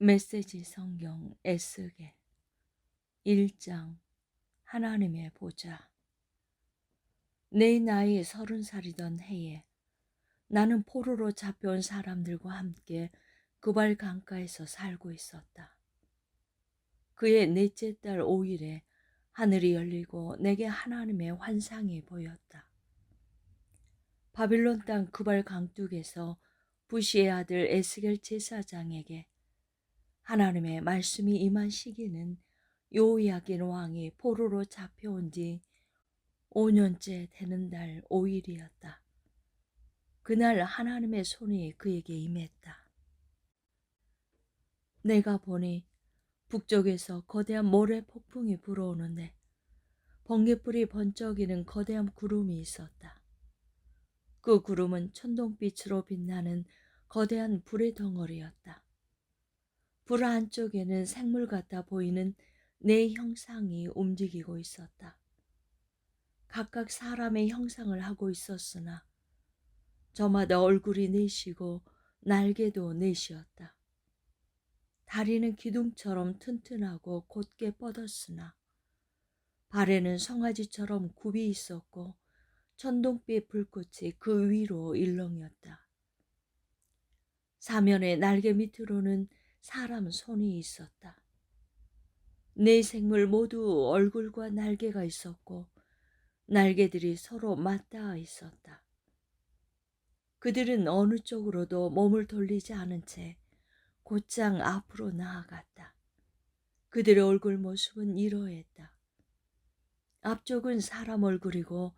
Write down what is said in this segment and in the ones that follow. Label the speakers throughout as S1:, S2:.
S1: 메시지 성경 에스겔 1장. 하나님의 보좌. 내 나이 30살이던 해에 나는 포로로 잡혀온 사람들과 함께 그발 강가에서 살고 있었다. 그의 넷째 달 5일에 하늘이 열리고 내게 하나님의 환상이 보였다. 바빌론 땅 그발 강둑에서 부시의 아들 에스겔 제사장에게 하나님의 말씀이 임한 시기는 요야긴 왕이 포로로 잡혀온 지 5년째 되는 달 5일이었다. 그날 하나님의 손이 그에게 임했다. 내가 보니 북쪽에서 거대한 모래 폭풍이 불어오는데 번개불이 번쩍이는 거대한 구름이 있었다. 그 구름은 천동빛으로 빛나는 거대한 불의 덩어리였다. 불 안쪽에는 생물 같아 보이는 네 형상이 움직이고 있었다. 각각 사람의 형상을 하고 있었으나 저마다 얼굴이 넷이고 날개도 넷이었다. 다리는 기둥처럼 튼튼하고 곧게 뻗었으나 발에는 송아지처럼 굽이 있었고 천둥빛 불꽃이 그 위로 일렁였다. 사면의 날개 밑으로는 사람 손이 있었다. 네 생물 모두 얼굴과 날개가 있었고 날개들이 서로 맞닿아 있었다. 그들은 어느 쪽으로도 몸을 돌리지 않은 채 곧장 앞으로 나아갔다. 그들의 얼굴 모습은 이러했다. 앞쪽은 사람 얼굴이고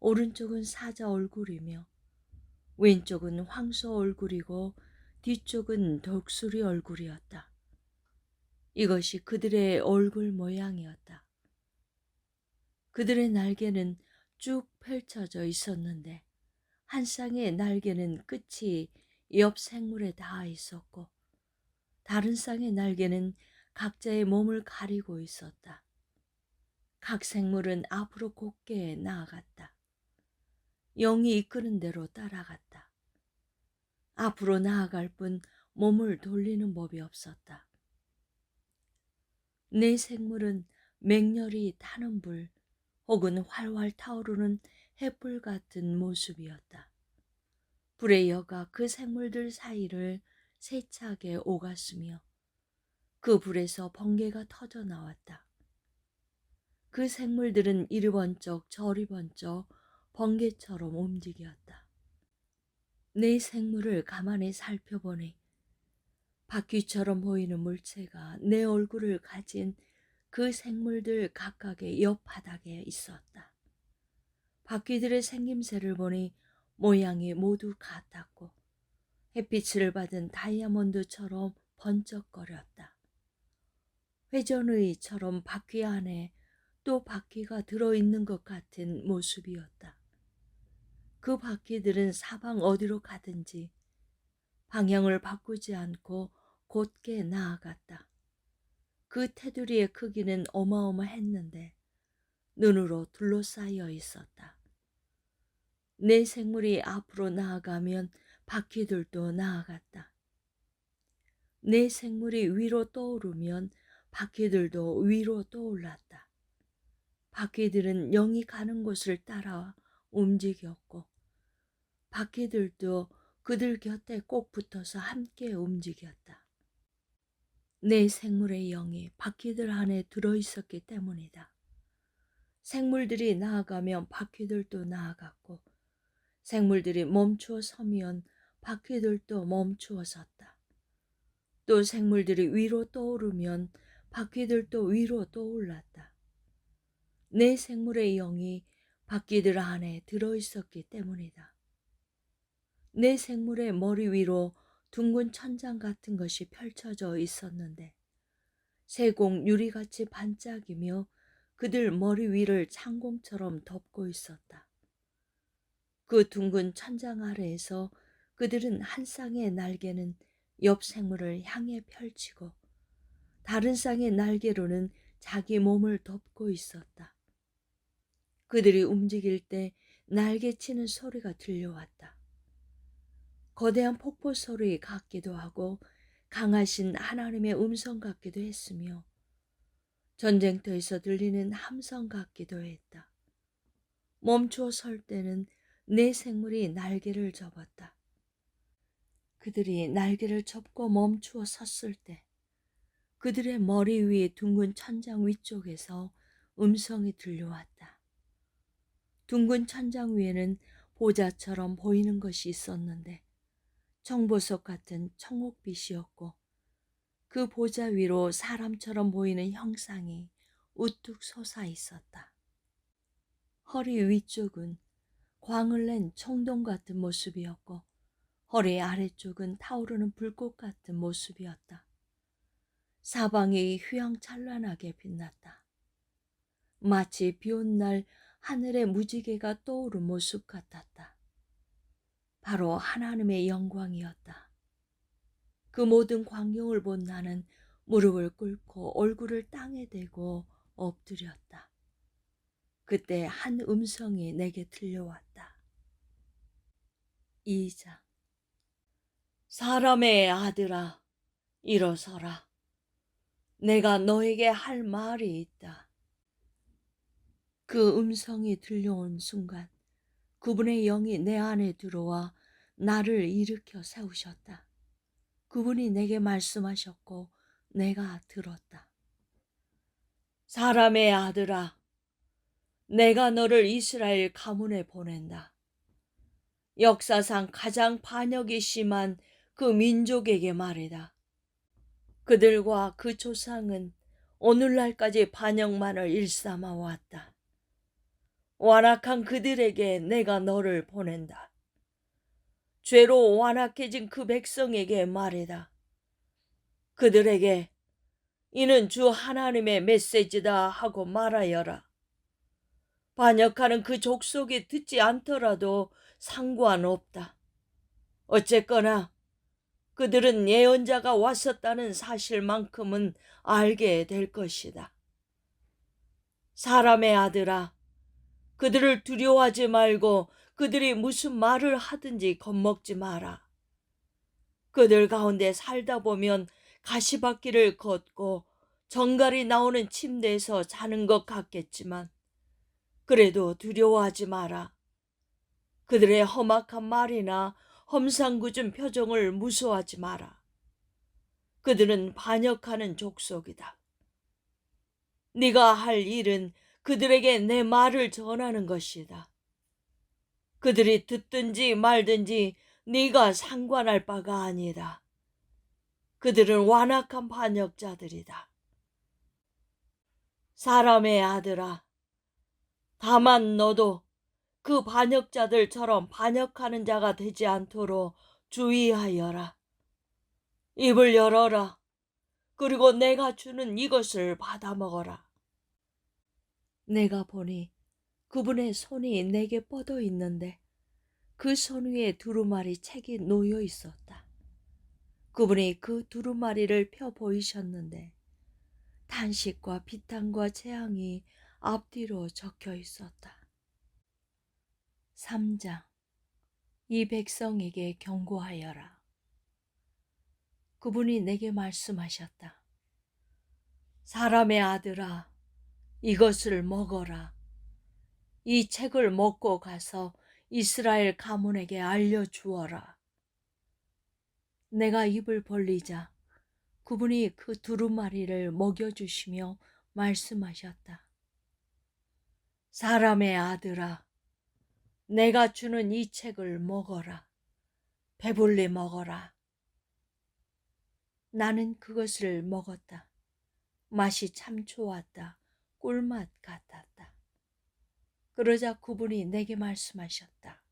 S1: 오른쪽은 사자 얼굴이며 왼쪽은 황소 얼굴이고 뒤쪽은 독수리 얼굴이었다. 이것이 그들의 얼굴 모양이었다. 그들의 날개는 쭉 펼쳐져 있었는데 한 쌍의 날개는 끝이 옆 생물에 닿아 있었고 다른 쌍의 날개는 각자의 몸을 가리고 있었다. 각 생물은 앞으로 곧게 나아갔다. 영이 이끄는 대로 따라갔다. 앞으로 나아갈 뿐 몸을 돌리는 법이 없었다. 네 생물은 맹렬히 타는 불 혹은 활활 타오르는 횃불 같은 모습이었다. 불의 여가 그 생물들 사이를 세차게 오갔으며 그 불에서 번개가 터져 나왔다. 그 생물들은 이리 번쩍 저리 번쩍 번개처럼 움직였다. 내 생물을 가만히 살펴보니 바퀴처럼 보이는 물체가 내 얼굴을 가진 그 생물들 각각의 옆 바닥에 있었다. 바퀴들의 생김새를 보니 모양이 모두 같았고 햇빛을 받은 다이아몬드처럼 번쩍거렸다. 회전의처럼 바퀴 안에 또 바퀴가 들어있는 것 같은 모습이었다. 그 바퀴들은 사방 어디로 가든지 방향을 바꾸지 않고 곧게 나아갔다. 그 테두리의 크기는 어마어마했는데 눈으로 둘러싸여 있었다. 내 생물이 앞으로 나아가면 바퀴들도 나아갔다. 내 생물이 위로 떠오르면 바퀴들도 위로 떠올랐다. 바퀴들은 영이 가는 곳을 따라 움직였고 바퀴들도 그들 곁에 꼭 붙어서 함께 움직였다. 내 생물의 영이 바퀴들 안에 들어있었기 때문이다. 생물들이 나아가면 바퀴들도 나아갔고 생물들이 멈추어 서면 바퀴들도 멈추어 섰다. 또 생물들이 위로 떠오르면 바퀴들도 위로 떠올랐다. 내 생물의 영이 바퀴들 안에 들어있었기 때문이다. 내 생물의 머리 위로 둥근 천장 같은 것이 펼쳐져 있었는데 세공 유리같이 반짝이며 그들 머리 위를 창공처럼 덮고 있었다. 그 둥근 천장 아래에서 그들은 한 쌍의 날개는 옆 생물을 향해 펼치고 다른 쌍의 날개로는 자기 몸을 덮고 있었다. 그들이 움직일 때 날개치는 소리가 들려왔다. 거대한 폭포 소리 같기도 하고 강하신 하나님의 음성 같기도 했으며 전쟁터에서 들리는 함성 같기도 했다. 멈추어 설 때는 내 생물이 날개를 접었다. 그들이 날개를 접고 멈추어 섰을 때 그들의 머리 위에 둥근 천장 위쪽에서 음성이 들려왔다. 둥근 천장 위에는 보좌처럼 보이는 것이 있었는데 청보석 같은 청옥빛이었고 그 보좌 위로 사람처럼 보이는 형상이 우뚝 솟아 있었다. 허리 위쪽은 광을 낸 청동 같은 모습이었고 허리 아래쪽은 타오르는 불꽃 같은 모습이었다. 사방이 휘황찬란하게 빛났다. 마치 비온 날 하늘의 무지개가 떠오른 모습 같았다. 바로 하나님의 영광이었다. 그 모든 광경을 본 나는 무릎을 꿇고 얼굴을 땅에 대고 엎드렸다. 그때 한 음성이 내게 들려왔다. 2장. 사람의 아들아, 일어서라. 내가 너에게 할 말이 있다. 그 음성이 들려온 순간 그분의 영이 내 안에 들어와 나를 일으켜 세우셨다. 그분이 내게 말씀하셨고 내가 들었다. 사람의 아들아, 내가 너를 이스라엘 가문에 보낸다. 역사상 가장 반역이 심한 그 민족에게 말이다. 그들과 그 조상은 오늘날까지 반역만을 일삼아 왔다. 완악한 그들에게 내가 너를 보낸다. 죄로 완악해진 그 백성에게 말이다. 그들에게 이는 주 하나님의 메시지다 하고 말하여라. 반역하는 그 족속이 듣지 않더라도 상관없다. 어쨌거나 그들은 예언자가 왔었다는 사실만큼은 알게 될 것이다. 사람의 아들아, 그들을 두려워하지 말고 그들이 무슨 말을 하든지 겁먹지 마라. 그들 가운데 살다 보면 가시밭길을 걷고 정갈이 나오는 침대에서 자는 것 같겠지만 그래도 두려워하지 마라. 그들의 험악한 말이나 험상궂은 표정을 무서워하지 마라. 그들은 반역하는 족속이다. 네가 할 일은 그들에게 내 말을 전하는 것이다. 그들이 듣든지 말든지 네가 상관할 바가 아니다. 그들은 완악한 반역자들이다. 사람의 아들아, 다만 너도 그 반역자들처럼 반역하는 자가 되지 않도록 주의하여라. 입을 열어라. 그리고 내가 주는 이것을 받아 먹어라. 내가 보니 그분의 손이 내게 뻗어 있는데 그 손 위에 두루마리 책이 놓여 있었다. 그분이 그 두루마리를 펴 보이셨는데 탄식과 비탄과 재앙이 앞뒤로 적혀 있었다. 3장. 이 백성에게 경고하여라. 그분이 내게 말씀하셨다. 사람의 아들아, 이것을 먹어라. 이 책을 먹고 가서 이스라엘 가문에게 알려주어라. 내가 입을 벌리자 그분이 그 두루마리를 먹여주시며 말씀하셨다. 사람의 아들아, 내가 주는 이 책을 먹어라. 배불리 먹어라. 나는 그것을 먹었다. 맛이 참 좋았다. 꿀맛 같았다. 그러자 그분이 내게 말씀하셨다.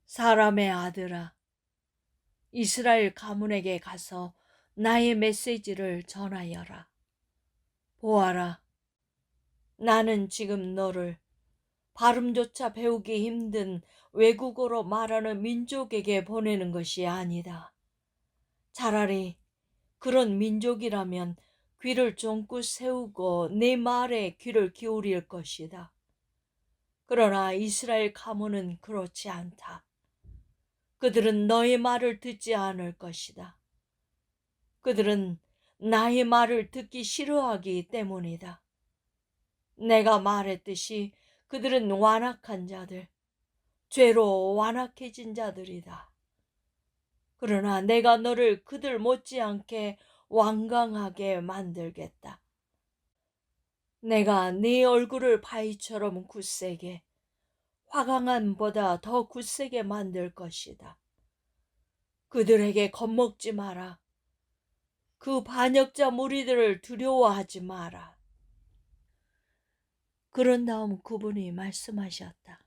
S1: 사람의 아들아, 이스라엘 가문에게 가서 나의 메시지를 전하여라. 보아라, 나는 지금 너를 발음조차 배우기 힘든 외국어로 말하는 민족에게 보내는 것이 아니다. 차라리 그런 민족이라면 귀를 쫑긋 세우고 내 말에 귀를 기울일 것이다. 그러나 이스라엘 가문은 그렇지 않다. 그들은 너의 말을 듣지 않을 것이다. 그들은 나의 말을 듣기 싫어하기 때문이다. 내가 말했듯이 그들은 완악한 자들, 죄로 완악해진 자들이다. 그러나 내가 너를 그들 못지않게 완강하게 만들겠다. 내가 네 얼굴을 바위처럼 굳세게, 화강암보다 더 굳세게 만들 것이다. 그들에게 겁먹지 마라. 그 반역자 무리들을 두려워하지 마라. 그런 다음 그분이 말씀하셨다.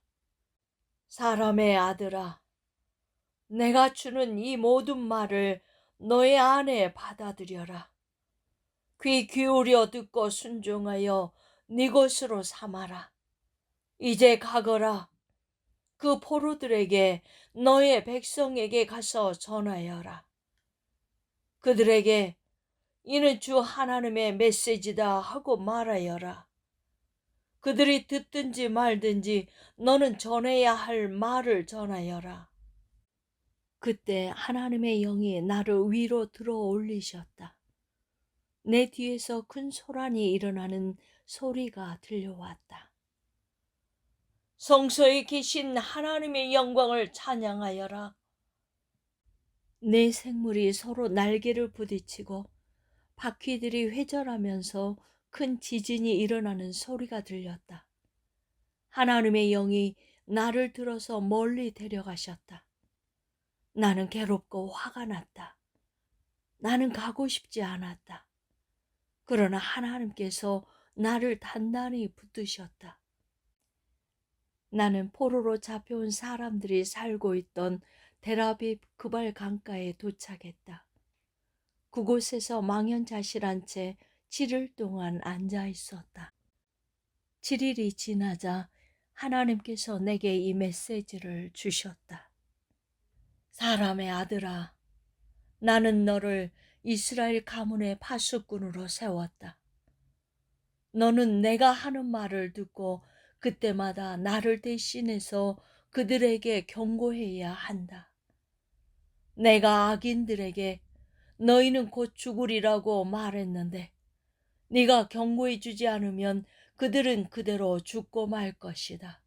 S1: 사람의 아들아, 내가 주는 이 모든 말을 너의 안에 받아들여라. 귀 기울여 듣고 순종하여 네 것으로 삼아라. 이제 가거라. 그 포로들에게 너의 백성에게 가서 전하여라. 그들에게 이는 주 하나님의 메시지다 하고 말하여라. 그들이 듣든지 말든지 너는 전해야 할 말을 전하여라. 그때 하나님의 영이 나를 위로 들어 올리셨다. 내 뒤에서 큰 소란이 일어나는 소리가 들려왔다. 성소에 계신 하나님의 영광을 찬양하여라. 내 생물이 서로 날개를 부딪히고 바퀴들이 회전하면서 큰 지진이 일어나는 소리가 들렸다. 하나님의 영이 나를 들어서 멀리 데려가셨다. 나는 괴롭고 화가 났다. 나는 가고 싶지 않았다. 그러나 하나님께서 나를 단단히 붙드셨다. 나는 포로로 잡혀온 사람들이 살고 있던 델아비브 그발 강가에 도착했다. 그곳에서 망연자실한 채 7일 동안 앉아 있었다. 7일이 지나자 하나님께서 내게 이 메시지를 주셨다. 사람의 아들아, 나는 너를 이스라엘 가문의 파수꾼으로 세웠다. 너는 내가 하는 말을 듣고 그때마다 나를 대신해서 그들에게 경고해야 한다. 내가 악인들에게 너희는 곧 죽으리라고 말했는데 네가 경고해 주지 않으면 그들은 그대로 죽고 말 것이다.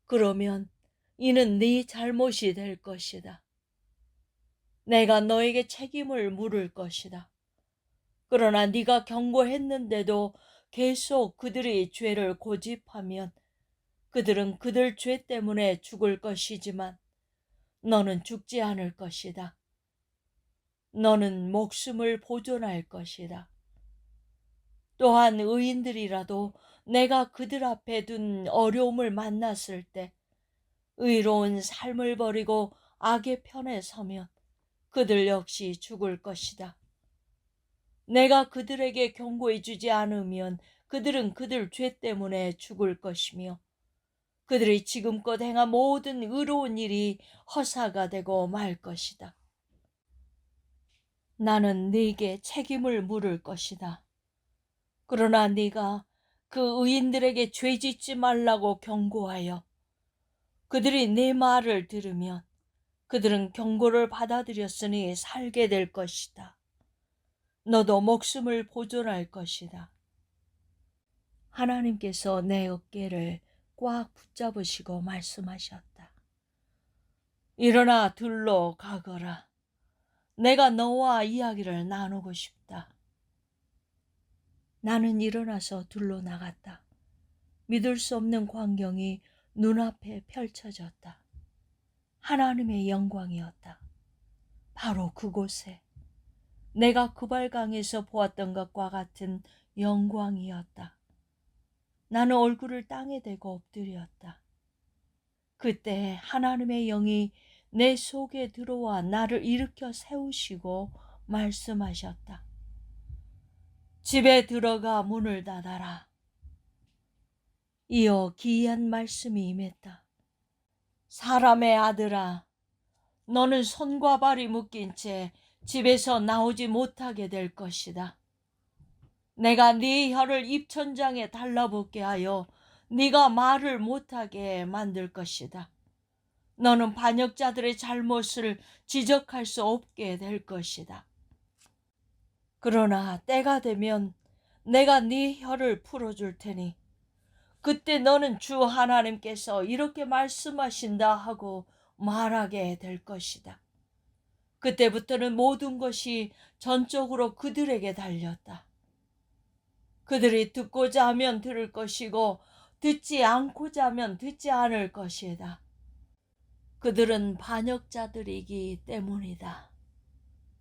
S1: 그러면 이는 네 잘못이 될 것이다. 내가 너에게 책임을 물을 것이다. 그러나 네가 경고했는데도 계속 그들이 죄를 고집하면 그들은 그들 죄 때문에 죽을 것이지만 너는 죽지 않을 것이다. 너는 목숨을 보존할 것이다. 또한 의인들이라도 내가 그들 앞에 둔 어려움을 만났을 때 의로운 삶을 버리고 악의 편에 서면 그들 역시 죽을 것이다. 내가 그들에게 경고해 주지 않으면 그들은 그들 죄 때문에 죽을 것이며 그들이 지금껏 행한 모든 의로운 일이 허사가 되고 말 것이다. 나는 네게 책임을 물을 것이다. 그러나 네가 그 의인들에게 죄 짓지 말라고 경고하여 그들이 내 말을 들으면 그들은 경고를 받아들였으니 살게 될 것이다. 너도 목숨을 보존할 것이다. 하나님께서 내 어깨를 꽉 붙잡으시고 말씀하셨다. 일어나 들로 가거라. 내가 너와 이야기를 나누고 싶다. 나는 일어나서 들로 나갔다. 믿을 수 없는 광경이 눈앞에 펼쳐졌다. 하나님의 영광이었다. 바로 그곳에 내가 그발강에서 보았던 것과 같은 영광이었다. 나는 얼굴을 땅에 대고 엎드렸다. 그때 하나님의 영이 내 속에 들어와 나를 일으켜 세우시고 말씀하셨다. 집에 들어가 문을 닫아라. 이어 기이한 말씀이 임했다. 사람의 아들아, 너는 손과 발이 묶인 채 집에서 나오지 못하게 될 것이다. 내가 네 혀를 입천장에 달라붙게 하여 네가 말을 못하게 만들 것이다. 너는 반역자들의 잘못을 지적할 수 없게 될 것이다. 그러나 때가 되면 내가 네 혀를 풀어줄 테니 그때 너는 주 하나님께서 이렇게 말씀하신다 하고 말하게 될 것이다. 그때부터는 모든 것이 전적으로 그들에게 달렸다. 그들이 듣고자 하면 들을 것이고 듣지 않고자 하면 듣지 않을 것이다. 그들은 반역자들이기 때문이다.